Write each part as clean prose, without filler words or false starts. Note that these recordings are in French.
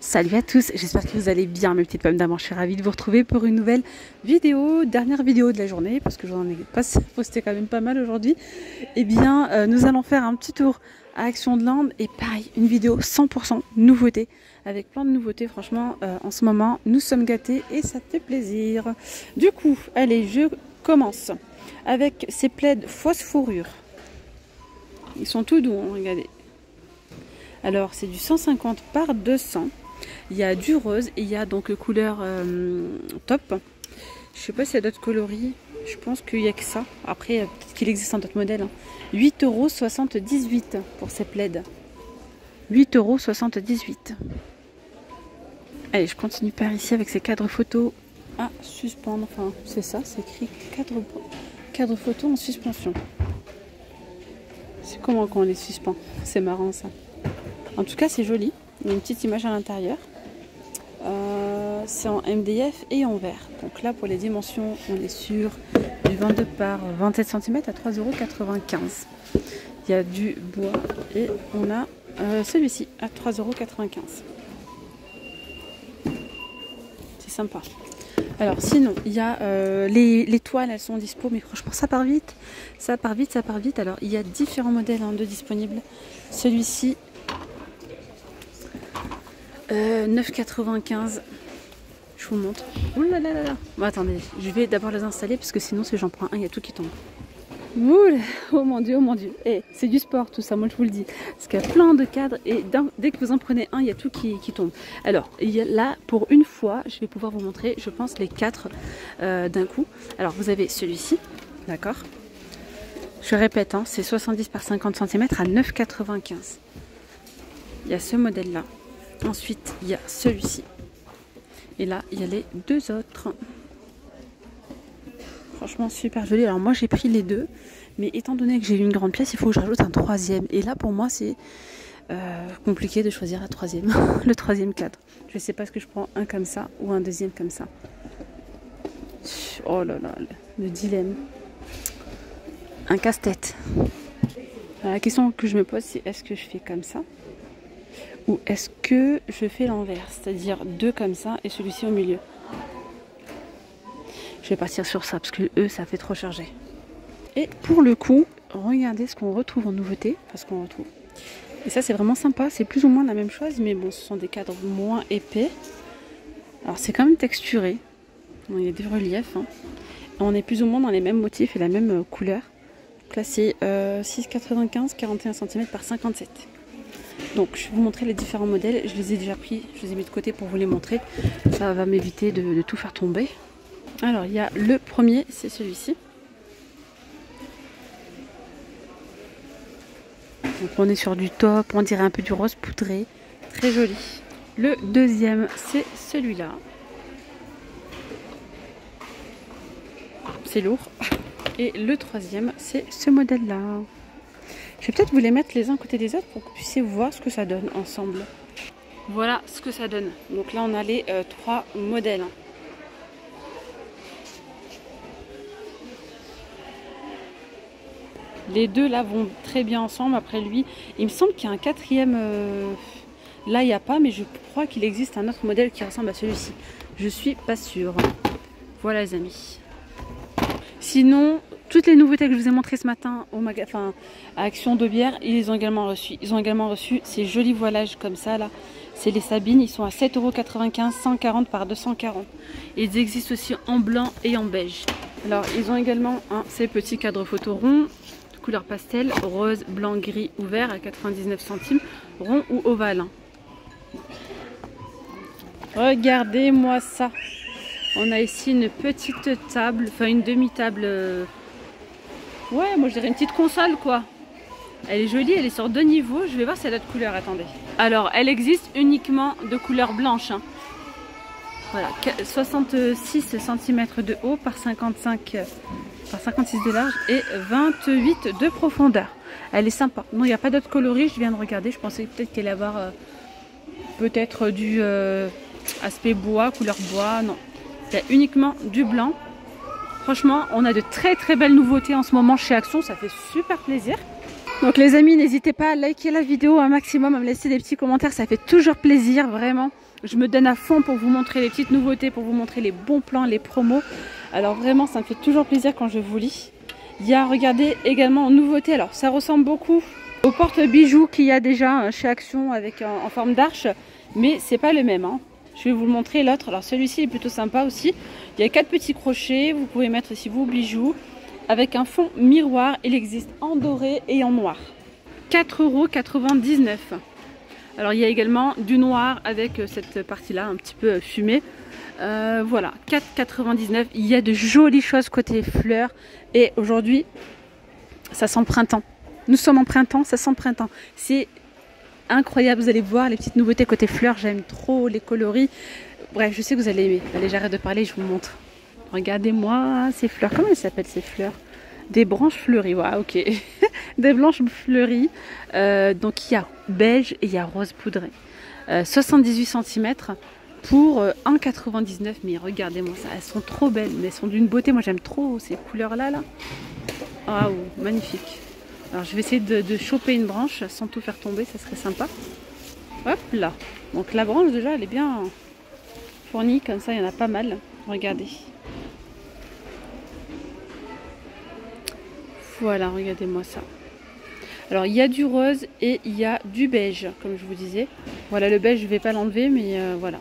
Salut à tous, j'espère que vous allez bien mes petites pommes d'amour. Je suis ravie de vous retrouver pour une nouvelle vidéo, dernière vidéo de la journée parce que j'en ai pas posté quand même pas mal aujourd'hui. Eh bien, nous allons faire un petit tour à Action de Land et pareil, une vidéo 100% nouveauté avec plein de nouveautés. Franchement, en ce moment, nous sommes gâtés et ça fait plaisir. Du coup, allez, je commence avec ces plaids fausse fourrure. Ils sont tout doux, hein, regardez. Alors, c'est du 150 par 200. Il y a du rose et il y a donc couleur top. Je sais pas s'il y a d'autres coloris. Je pense qu'il n'y a que ça. Après, peut-être qu'il existe un autre modèle. 8,78 € pour ces plaids. 8,78 €. Allez, je continue par ici avec ces cadres photos à suspendre. Enfin, c'est ça, c'est écrit cadre photo en suspension. C'est comment quand on les suspend? C'est marrant ça. En tout cas, c'est joli. Il y a une petite image à l'intérieur. C'est en MDF et en verre. Donc là, pour les dimensions, on est sur du 22 par 27 cm à 3,95 €. Il y a du bois et on a celui-ci à 3,95 €. C'est sympa. Alors sinon, il y a les toiles, elles sont dispo, mais franchement, ça part vite. Ça part vite, ça part vite. Alors, il y a différents modèles de disponibles. Celui-ci, 9,95 €. Je vous montre. Ouh là là là là. Bon, attendez, je vais d'abord les installer parce que sinon, si j'en prends un, il y a tout qui tombe. Ouh, oh mon dieu, oh mon dieu. Eh, c'est du sport tout ça, moi je vous le dis. Parce qu'il y a plein de cadres et dès que vous en prenez un, il y a tout qui tombe. Alors, là, pour une fois, je vais pouvoir vous montrer, je pense, les 4 d'un coup. Alors, vous avez celui-ci, d'accord. Je répète, hein, c'est 70 par 50 cm à 9,95 €. Il y a ce modèle-là. Ensuite, il y a celui-ci. Et là, il y a les deux autres. Franchement, super joli. Alors moi, j'ai pris les deux. Mais étant donné que j'ai eu une grande pièce, il faut que je rajoute un troisième. Et là, pour moi, c'est compliqué de choisir la troisième. Le troisième cadre. Je ne sais pas ce que je prends, un comme ça ou un deuxième comme ça. Oh là là, le dilemme. Un casse-tête. La question que je me pose, c'est est-ce que je fais comme ça? Ou est-ce que je fais l'envers, c'est-à-dire deux comme ça et celui-ci au milieu? Je vais partir sur ça parce que eux, ça fait trop chargé. Et pour le coup, regardez ce qu'on retrouve en nouveauté, parce qu'on retrouve. Et ça, c'est vraiment sympa. C'est plus ou moins la même chose, mais bon, ce sont des cadres moins épais. Alors, c'est quand même texturé. Il y a des reliefs. Hein. On est plus ou moins dans les mêmes motifs et la même couleur. Donc là, c'est 6,95 41 cm par 57. Donc je vais vous montrer les différents modèles. Je les ai déjà pris, je les ai mis de côté pour vous les montrer. Ça va m'éviter de tout faire tomber. Alors il y a le premier, c'est celui-ci. Donc on est sur du top, on dirait un peu du rose poudré. Très joli. Le deuxième, c'est celui-là. C'est lourd. Et le troisième, c'est ce modèle-là. Je vais peut-être vous les mettre les uns à côté des autres pour que vous puissiez voir ce que ça donne ensemble. Voilà ce que ça donne. Donc là, on a les 3 modèles. Les deux là vont très bien ensemble. Après lui, il me semble qu'il y a un quatrième. Là, il n'y a pas, mais je crois qu'il existe un autre modèle qui ressemble à celui-ci. Je suis pas sûre. Voilà les amis. Sinon, toutes les nouveautés que je vous ai montrées ce matin au magasin, à Action de Bière, ils les ont également reçues. Ils ont également reçu ces jolis voilages comme ça là. C'est les Sabines, ils sont à 7,95 €, 140 par 240. Ils existent aussi en blanc et en beige. Alors, ils ont également ces petits cadres photo ronds, de couleur pastel, rose, blanc, gris ou vert à 99 centimes, rond ou ovale. Regardez-moi ça. On a ici une petite table, enfin une demi-table. Ouais, moi je dirais une petite console quoi. Elle est jolie, elle est sur 2 niveaux. Je vais voir si elle a d'autres couleurs, attendez. Alors, elle existe uniquement de couleur blanche. Hein. Voilà, 66 cm de haut par 55 par 56 de large et 28 de profondeur. Elle est sympa. Non, il n'y a pas d'autres coloris, je viens de regarder. Je pensais peut-être qu'elle allait avoir peut-être du aspect bois, couleur bois. Non. Il y a uniquement du blanc. Franchement, on a de très très belles nouveautés en ce moment chez Action, ça fait super plaisir. Donc les amis, n'hésitez pas à liker la vidéo un maximum, à me laisser des petits commentaires, ça fait toujours plaisir, vraiment. Je me donne à fond pour vous montrer les petites nouveautés, pour vous montrer les bons plans, les promos. Alors vraiment, ça me fait toujours plaisir quand je vous lis. Il y a, regardez, également en nouveauté, alors ça ressemble beaucoup au porte-bijoux qu'il y a déjà chez Action avec en forme d'arche, mais c'est pas le même, hein. Je vais vous le montrer l'autre. Alors celui-ci est plutôt sympa aussi. Il y a 4 petits crochets, vous pouvez mettre ici vos bijoux avec un fond miroir. Il existe en doré et en noir. 4,99 €. Alors il y a également du noir avec cette partie-là un petit peu fumée. Voilà, 4,99 €. Il y a de jolies choses côté fleurs. Et aujourd'hui, ça sent le printemps. Nous sommes en printemps, ça sent le printemps. C'est incroyable, vous allez voir les petites nouveautés côté fleurs. J'aime trop les coloris. Bref, je sais que vous allez aimer. Allez, j'arrête de parler, je vous montre. Regardez-moi ces fleurs. Comment elles s'appellent ces fleurs? Des branches fleuries. Ouais, ok. Des blanches fleuries. Donc il y a beige et il y a rose poudré. 78 cm pour 1,99 €. Mais regardez-moi ça. Elles sont trop belles. Mais elles sont d'une beauté. Moi j'aime trop ces couleurs-là. Là. Ah, oh, magnifique. Alors je vais essayer de choper une branche sans tout faire tomber. Ça serait sympa. Hop là. Donc la branche déjà elle est bien fournie. Comme ça il y en a pas mal. Regardez. Voilà, regardez-moi ça. Alors, il y a du rose et il y a du beige, comme je vous disais. Voilà, le beige, je ne vais pas l'enlever, mais voilà.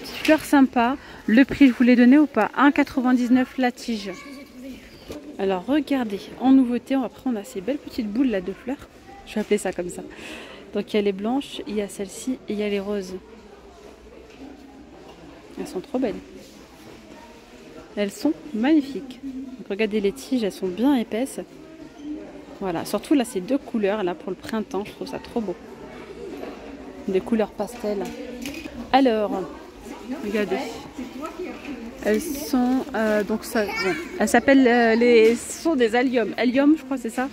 Petite fleur sympa. Le prix, je vous l'ai donné ou pas? 1,99 € la tige. Alors, regardez, en nouveauté, après, on a ces belles petites boules là de fleurs. Je vais appeler ça comme ça. Donc, il y a les blanches, il y a celle-ci et il y a les roses. Elles sont trop belles. Elles sont magnifiques. Donc, regardez les tiges, elles sont bien épaisses. Voilà, surtout là, ces deux couleurs là pour le printemps, je trouve ça trop beau. Des couleurs pastel. Alors, regardez. Elles sont donc ça. Bon, elles s'appellent ce sont des alliums. Allium, je crois, c'est ça.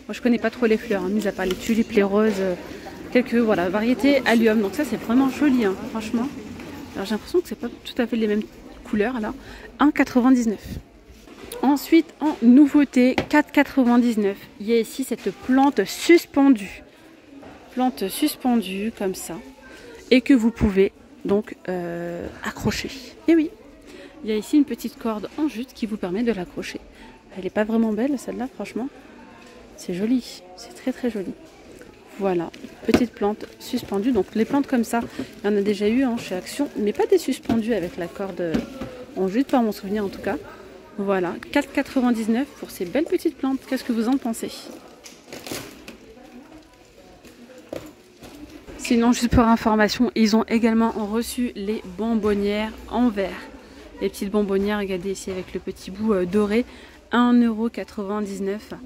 Moi, je connais pas trop les fleurs, hein, mis à part les tulipes, les roses, quelques voilà variétés allium. Donc ça, c'est vraiment joli, hein, franchement. Alors j'ai l'impression que c'est pas tout à fait les mêmes couleurs là. 1,99 €. Ensuite, en nouveauté, 4,99 €. Il y a ici cette plante suspendue. Plante suspendue comme ça. Et que vous pouvez donc accrocher. Et oui, il y a ici une petite corde en jute qui vous permet de l'accrocher. Elle n'est pas vraiment belle celle-là, franchement. C'est joli, c'est très très joli. Voilà, petite plante suspendue. Donc les plantes comme ça, il y en a déjà eu hein, chez Action, mais pas des suspendues avec la corde en jute, par mon souvenir en tout cas. Voilà, 4,99 € pour ces belles petites plantes. Qu'est-ce que vous en pensez? Sinon, juste pour information, ils ont également reçu les bonbonnières en verre. Les petites bonbonnières, regardez ici avec le petit bout doré, 1,99 €.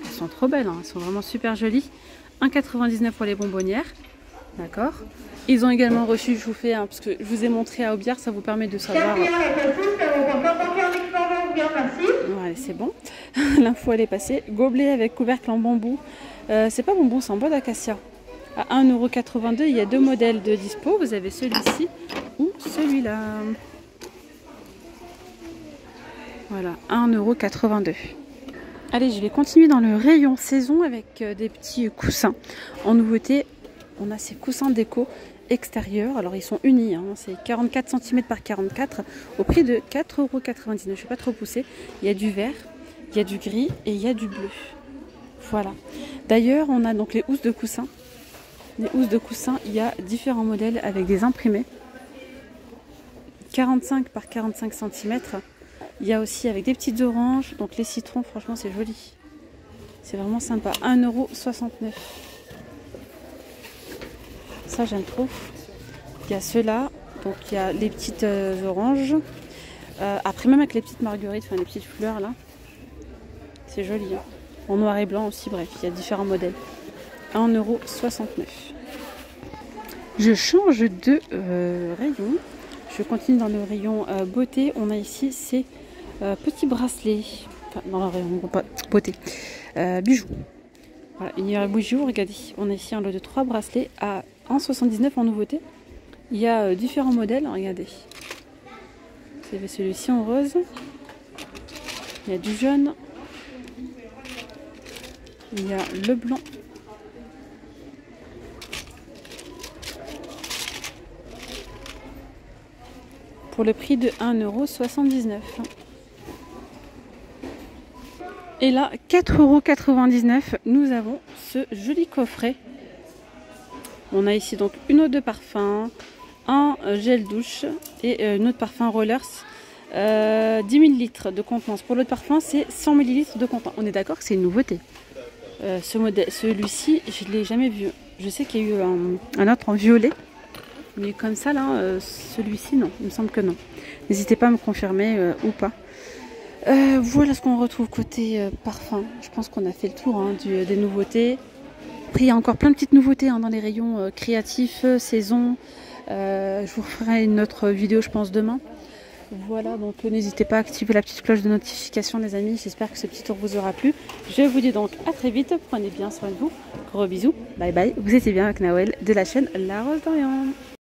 Elles sont trop belles, hein. Elles sont vraiment super jolies. 1,99 € pour les bonbonnières. D'accord. Ils ont également reçu, je vous fais, parce que je vous ai montré à Aubière, ça vous permet de savoir. Voilà, c'est bon. L'info elle est passée. Gobelet avec couvercle en bambou. C'est pas bambou, c'est en bois d'acacia. À 1,82 €, il y a deux modèles de dispo. Vous avez celui-ci ou celui-là. Voilà, 1,82 €. Allez, je vais continuer dans le rayon saison avec des petits coussins. En nouveauté, on a ces coussins déco extérieurs. Alors, ils sont unis. Hein. C'est 44 cm par 44 au prix de 4,99 €. Je ne vais pas trop pousser. Il y a du vert, il y a du gris et il y a du bleu. Voilà. D'ailleurs, on a donc les housses de coussins. Les housses de coussins, il y a différents modèles avec des imprimés. 45 par 45 cm. Il y a aussi avec des petites oranges. Donc les citrons, franchement, c'est joli. C'est vraiment sympa. 1,69 €. Ça, j'aime trop. Il y a ceux-là. Donc il y a les petites oranges. Après, même avec les petites marguerites, enfin les petites fleurs là. C'est joli. Hein. En noir et blanc aussi, bref, il y a différents modèles. 1,69 €. Je change de rayon. Je continue dans le rayon beauté. On a ici ces petits bracelets. Enfin, dans le rayon beauté. Bijoux. Voilà, une bijoux, regardez. On a ici un lot de 3 bracelets à 1,79 € en nouveauté. Il y a différents modèles, regardez. Vous avez celui-ci en rose. Il y a du jaune. Il y a le blanc. Pour le prix de 1,79 €. Et là, 4,99 €, nous avons ce joli coffret. On a ici donc une eau de parfum, un gel douche et une eau de parfum Rollers. 10 ml de contenance. Pour l'eau de parfum, c'est 100 ml de contenance. On est d'accord que c'est une nouveauté. Ce modèle, celui-ci, je ne l'ai jamais vu. Je sais qu'il y a eu un autre en violet. Mais comme ça, là, celui-ci, non. Il me semble que non. N'hésitez pas à me confirmer ou pas. Voilà ce qu'on retrouve côté parfum. Je pense qu'on a fait le tour des nouveautés. Après, il y a encore plein de petites nouveautés dans les rayons créatifs, saison. Je vous ferai une autre vidéo, je pense, demain. Voilà, donc n'hésitez pas à activer la petite cloche de notification, les amis. J'espère que ce petit tour vous aura plu. Je vous dis donc à très vite. Prenez bien soin de vous. Gros bisous. Bye bye. Vous étiez bien avec Nawel de la chaîne La Rose d'Orient.